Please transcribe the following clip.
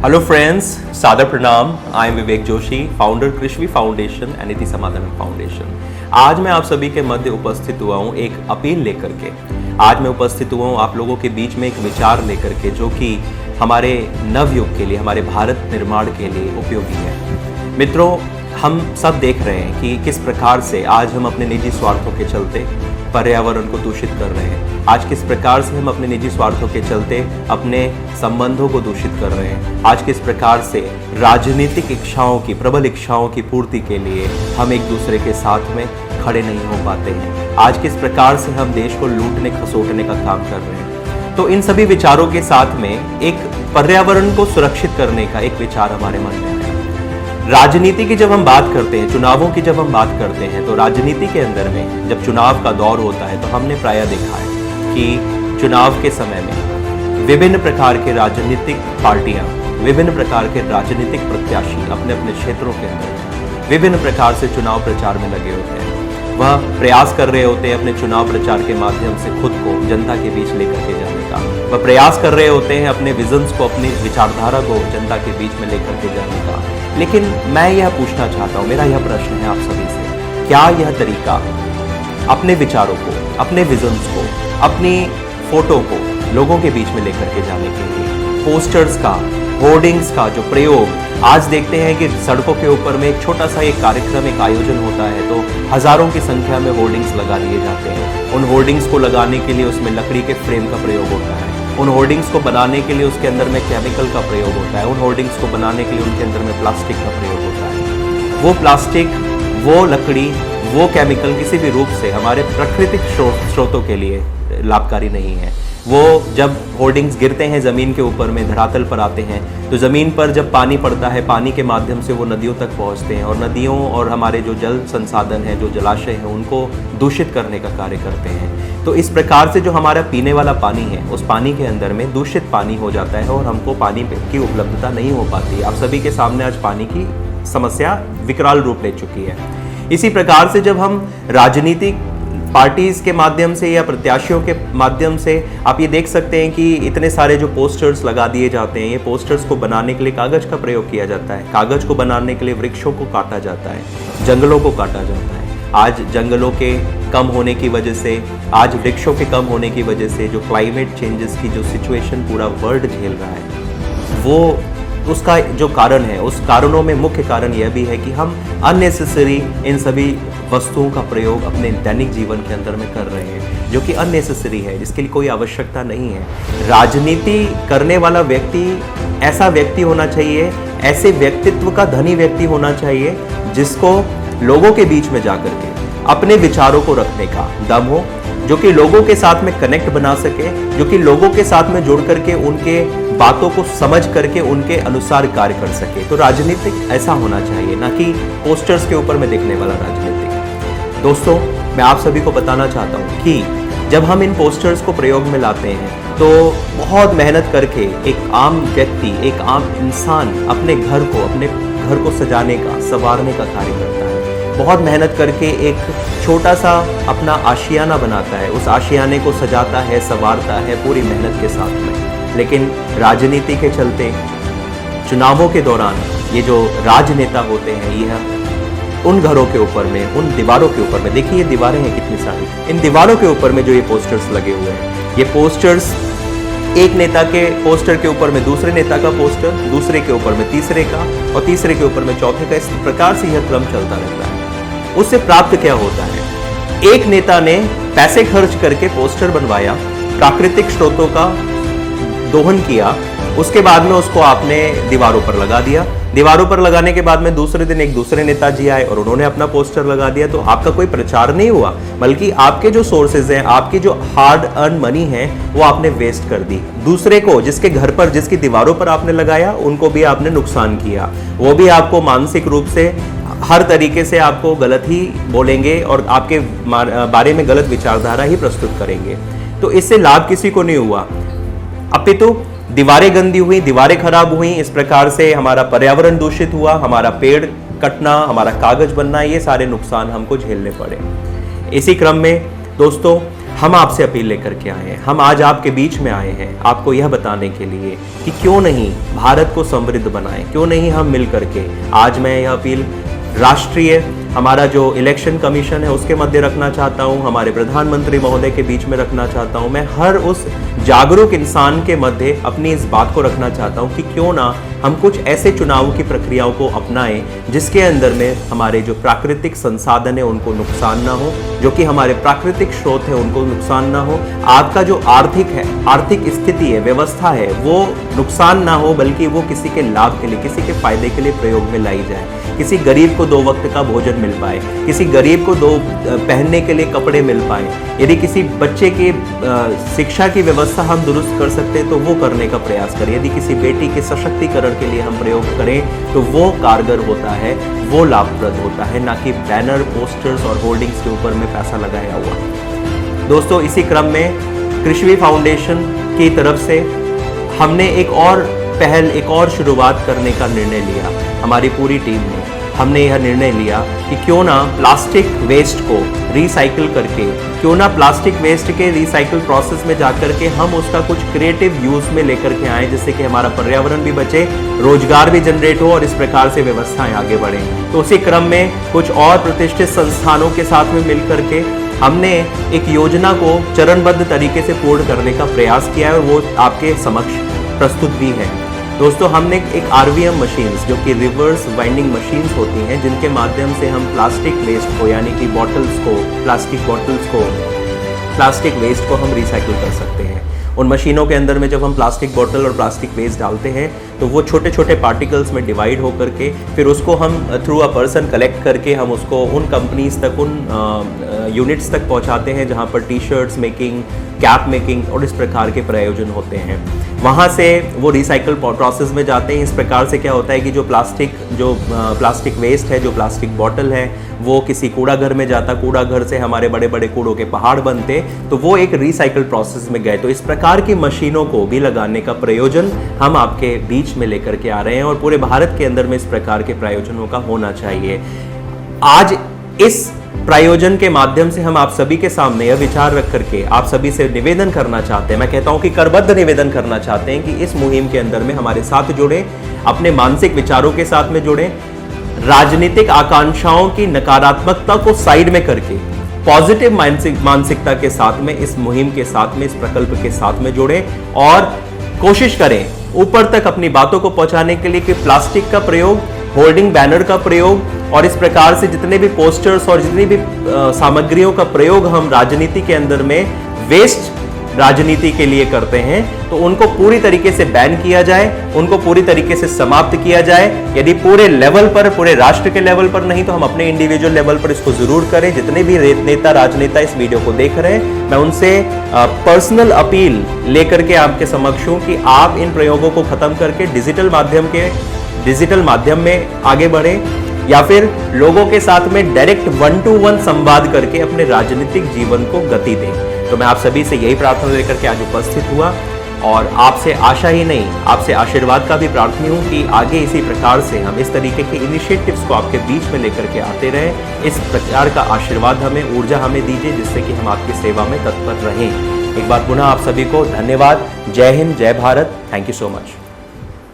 Hello friends, सादर प्रणाम। I am Vivek Joshi, founder Krishvi foundation and Iti Samadhan foundation. आज मैं आप सभी के मध्य उपस्थित हुआ हूँ एक अपील लेकर के। आज मैं उपस्थित हुआ हूँ आप लोगों के बीच में एक विचार लेकर के, जो कि हमारे नवयुग के लिए, हमारे भारत निर्माण के लिए उपयोगी है। मित्रों, हम सब देख रहे हैं कि किस प्रकार से आज हम अपने निजी स्वार्थों के चलते पर्यावरण को दूषित कर रहे हैं। आज किस प्रकार से हम अपने निजी स्वार्थों के चलते अपने संबंधों को दूषित कर रहे हैं। आज किस प्रकार से राजनीतिक इच्छाओं की, प्रबल इच्छाओं की पूर्ति के लिए हम एक दूसरे के साथ में खड़े नहीं हो पाते हैं। आज किस प्रकार से हम देश को लूटने खसोटने का काम कर रहे हैं। तो इन सभी विचारों के साथ में एक पर्यावरण को सुरक्षित करने का एक विचार हमारे मन में है। राजनीति की जब हम बात करते हैं, चुनावों की जब हम बात करते हैं, तो राजनीति के अंदर में जब चुनाव का दौर होता है तो हमने प्रायः देखा है कि चुनाव के समय में विभिन्न प्रकार के राजनीतिक पार्टियां, विभिन्न प्रकार के राजनीतिक प्रत्याशी अपने अपने क्षेत्रों के अंदर विभिन्न प्रकार से चुनाव प्रचार में लगे होते हैं। वह प्रयास कर रहे होते हैं अपने चुनाव प्रचार के माध्यम से खुद को जनता के बीच लेकर के जाने का। वह प्रयास कर रहे होते हैं अपने विजन्स को, अपनी विचारधारा को जनता के बीच में लेकर के जाने का। लेकिन मैं यह पूछना चाहता हूँ, मेरा यह प्रश्न है आप सभी से, क्या यह तरीका अपने विचारों को, अपने विजन्स को, अपनी फोटो को लोगों के बीच में लेकर के जाने के लिए पोस्टर्स का, होर्डिंग्स का जो प्रयोग आज देखते हैं कि सड़कों के ऊपर में एक छोटा सा एक कार्यक्रम, एक आयोजन होता है तो हजारों की संख्या में होर्डिंग्स लगा दिए जाते हैं। उन होर्डिंग्स को लगाने के लिए उसमें लकड़ी के फ्रेम का प्रयोग होता है। उन होर्डिंग्स को बनाने के लिए उसके अंदर में केमिकल का प्रयोग होता है। उन होर्डिंग्स को बनाने के लिए उनके अंदर में प्लास्टिक का प्रयोग होता है। वो प्लास्टिक, वो लकड़ी, वो केमिकल किसी भी रूप से हमारे प्राकृतिक स्रोतों के लिए लाभकारी नहीं है। वो जब होर्डिंग्स गिरते हैं ज़मीन के ऊपर में, धरातल पर आते हैं, तो ज़मीन पर जब पानी पड़ता है, पानी के माध्यम से वो नदियों तक पहुंचते हैं और नदियों और हमारे जो जल संसाधन हैं, जो जलाशय हैं, उनको दूषित करने का कार्य करते हैं। तो इस प्रकार से जो हमारा पीने वाला पानी है, उस पानी के अंदर में दूषित पानी हो जाता है और हमको पानी की उपलब्धता नहीं हो पाती। आप सभी के सामने आज पानी की समस्या विकराल रूप ले चुकी है। इसी प्रकार से जब हम राजनीतिक पार्टीज के माध्यम से या प्रत्याशियों के माध्यम से आप ये देख सकते हैं कि इतने सारे जो पोस्टर्स लगा दिए जाते हैं, ये पोस्टर्स को बनाने के लिए कागज का प्रयोग किया जाता है। कागज को बनाने के लिए वृक्षों को काटा जाता है, जंगलों को काटा जाता है। आज जंगलों के कम होने की वजह से, आज वृक्षों के कम होने की वजह से जो क्लाइमेट चेंजेस की जो सिचुएशन पूरा वर्ल्ड झेल रहा है, वो उसका जो कारण है, उस कारणों में मुख्य कारण यह भी है कि हम अननेसेसरी इन सभी वस्तुओं का प्रयोग अपने दैनिक जीवन के अंदर में कर रहे हैं, जो कि अननेसेसरी है, जिसके लिए कोई आवश्यकता नहीं है। राजनीति करने वाला व्यक्ति ऐसा व्यक्ति होना चाहिए, ऐसे व्यक्तित्व का धनी व्यक्ति होना चाहिए जिसको लोगों के बीच में जाकर के अपने विचारों को रखने का दम हो, जो कि लोगों के साथ में कनेक्ट बना सके, जो कि लोगों के साथ में जुड़ करके उनके बातों को समझ करके उनके अनुसार कार्य कर सके। तो राजनीतिक ऐसा होना चाहिए, ना कि पोस्टर्स के ऊपर में दिखने वाला राजनीतिक। दोस्तों, मैं आप सभी को बताना चाहता हूँ कि जब हम इन पोस्टर्स को प्रयोग में लाते हैं तो बहुत मेहनत करके एक आम व्यक्ति, एक आम इंसान अपने घर को सजाने का, संवारने का कार्य करता है। बहुत मेहनत करके एक छोटा सा अपना आशियाना बनाता है, उस आशियाने को सजाता है, संवारता है पूरी मेहनत के साथ में। लेकिन राजनीति के चलते चुनावों के दौरान ये जो राजनेता होते हैं, यह उन घरों के ऊपर में, उन दीवारों के ऊपर में, देखिए ये दीवारें हैं कितनी सारी, इन दीवारों के ऊपर में जो ये पोस्टर्स लगे हुए हैं, ये पोस्टर्स एक नेता के पोस्टर के ऊपर में दूसरे नेता का पोस्टर, दूसरे के ऊपर में तीसरे का और तीसरे के ऊपर में चौथे का, इस प्रकार से यह क्रम चलता रहता है। उससे प्राप्त क्या होता है? एक नेता ने पैसे खर्च करके पोस्टर बनवाया, प्राकृतिक स्रोतों का दोहन किया, उसके बाद में उसको आपने दीवारों पर लगा दिया। दीवारों पर लगाने के बाद में दूसरे दिन एक दूसरे नेताजी आए और उन्होंने अपना पोस्टर लगा दिया। तो आपका कोई प्रचार नहीं हुआ, बल्कि आपके जो सोर्सेज हैं, आपकी जो हार्ड अर्न मनी है, वो आपने वेस्ट कर दी। दूसरे को, जिसके घर पर, जिसकी दीवारों पर आपने लगाया, उनको भी आपने नुकसान किया। वो भी आपको मानसिक रूप से हर तरीके से आपको गलत ही बोलेंगे और आपके बारे में गलत विचारधारा ही प्रस्तुत करेंगे। तो इससे लाभ किसी को नहीं हुआ, अपितु दीवारें गंदी हुई, दीवारें खराब हुई। इस प्रकार से हमारा पर्यावरण दूषित हुआ, हमारा पेड़ कटना, हमारा कागज बनना, ये सारे नुकसान हमको झेलने पड़े। इसी क्रम में दोस्तों, हम आपसे अपील लेकर के आए हैं, हम आज आपके बीच में आए हैं आपको यह बताने के लिए कि क्यों नहीं भारत को समृद्ध बनाएं, क्यों नहीं हम मिल करके। आज मैं यह अपील राष्ट्रीय हमारा जो इलेक्शन कमीशन है उसके मध्य रखना चाहता हूं, हमारे प्रधानमंत्री महोदय के बीच में रखना चाहता हूं, मैं हर उस जागरूक इंसान के मध्य अपनी इस बात को रखना चाहता हूं कि क्यों ना हम कुछ ऐसे चुनाव की प्रक्रियाओं को अपनाएं जिसके अंदर में हमारे जो प्राकृतिक संसाधन है उनको नुकसान ना हो, जो कि हमारे प्राकृतिक स्रोत है उनको नुकसान ना हो, आपका जो आर्थिक स्थिति है, व्यवस्था है, वो नुकसान ना हो, बल्कि वो किसी के लाभ के लिए, किसी के फायदे के लिए प्रयोग में लाई जाए। किसी गरीब को 2 वक्त का भोजन मिल पाए, किसी गरीब को 2 पहनने के लिए कपड़े मिल पाए, यदि किसी बच्चे की शिक्षा की व्यवस्था हम दुरुस्त कर सकते हैं तो वो करने का प्रयास करें, यदि किसी बेटी के सशक्तिकरण के लिए हम प्रयोग करें तो वो कारगर होता है, वो लाभप्रद होता है, ना कि बैनर, पोस्टर्स और होर्डिंग्स के ऊपर में पैसा लगाया हुआ। दोस्तों, इसी क्रम में कृष्वी फाउंडेशन की तरफ से हमने एक और शुरुआत करने का निर्णय लिया। हमारी पूरी टीम ने हमने यह निर्णय लिया कि क्यों ना प्लास्टिक वेस्ट को रिसाइकिल करके, क्यों ना प्लास्टिक वेस्ट के रिसाइकिल प्रोसेस में जाकर के हम उसका कुछ क्रिएटिव यूज में लेकर के आए, जिससे कि हमारा पर्यावरण भी बचे, रोजगार भी जनरेट हो और इस प्रकार से व्यवस्थाएं आगे बढ़े। तो उसी क्रम में कुछ और प्रतिष्ठित संस्थानों के साथ में मिल करके हमने एक योजना को चरणबद्ध तरीके से पूर्ण करने का प्रयास किया है और वो आपके समक्ष प्रस्तुत भी है। दोस्तों, हमने एक RVM मशीन्स, जो कि रिवर्स वाइंडिंग मशीन्स होती हैं, जिनके माध्यम से हम प्लास्टिक वेस्ट को, यानी कि प्लास्टिक वेस्ट को हम रिसाइकिल कर सकते हैं। उन मशीनों के अंदर में जब हम प्लास्टिक बॉटल और प्लास्टिक वेस्ट डालते हैं तो वो छोटे छोटे पार्टिकल्स में डिवाइड होकर के फिर उसको हम थ्रू अ पर्सन कलेक्ट करके हम उसको उन कंपनीज तक, उन यूनिट्स तक पहुंचाते हैं जहां पर टी-शर्ट्स मेकिंग, कैप मेकिंग और इस प्रकार के प्रयोजन होते हैं। वहाँ से वो रिसाइकल प्रोसेस में जाते हैं। इस प्रकार से क्या होता है कि जो प्लास्टिक वेस्ट है, जो प्लास्टिक बॉटल है, वो किसी कूड़ा घर में जाता, कूड़ा घर से हमारे बड़े बड़े कूड़ों के पहाड़ बनते, तो वो एक रिसाइकल प्रोसेस में गए। तो इस प्रकार की मशीनों को भी लगाने का प्रयोजन हम आपके बीच में लेकर के आ रहे हैं और पूरे भारत के अंदर में इस प्रकार के प्रयोजनों का होना चाहिए। आज इस प्रायोजन के माध्यम से हम आप सभी के सामने यह विचार रख करके आप सभी से निवेदन करना चाहते हैं, मैं कहता हूं कि करबद्ध निवेदन करना चाहते हैं कि इस मुहिम के अंदर में हमारे साथ जुड़े, अपने मानसिक विचारों के साथ में जुड़े, राजनीतिक आकांक्षाओं की नकारात्मकता को साइड में करके पॉजिटिव मानसिकता के साथ में इस मुहिम के साथ में, इस प्रकल्प के साथ में जुड़े और कोशिश करें ऊपर तक अपनी बातों को पहुंचाने के लिए कि प्लास्टिक का प्रयोग, होर्डिंग, बैनर का प्रयोग और इस प्रकार से जितने भी पोस्टर्स और जितनी भी सामग्रियों का प्रयोग हम राजनीति के अंदर में वेस्ट राजनीति के लिए करते हैं, तो उनको पूरी तरीके से बैन किया जाए, उनको पूरी तरीके से समाप्त किया जाए। यदि पूरे लेवल पर, पूरे राष्ट्र के लेवल पर नहीं तो हम अपने इंडिविजुअल लेवल पर इसको जरूर करें। जितने भी नेता, राजनेता इस वीडियो को देख रहे हैं, मैं उनसे पर्सनल अपील लेकर के आपके समक्ष हूं कि आप इन प्रयोगों को खत्म करके डिजिटल माध्यम में आगे बढ़े या फिर लोगों के साथ में डायरेक्ट 1-to-1 संवाद करके अपने राजनीतिक जीवन को गति दें। तो मैं आप सभी से यही प्रार्थना लेकर के आज उपस्थित हुआ और आपसे आशा ही नहीं, आपसे आशीर्वाद का भी प्रार्थनी हूं कि आगे इसी प्रकार से हम इस तरीके के इनिशिएटिव्स को आपके बीच में लेकर के आते रहें। इस प्रकार का आशीर्वाद हमें, ऊर्जा हमें दीजिए, जिससे कि हम आपकी सेवा में तत्पर रहें। एक बार पुनः आप सभी को धन्यवाद। जय हिंद, जय Bharat. Thank you so much.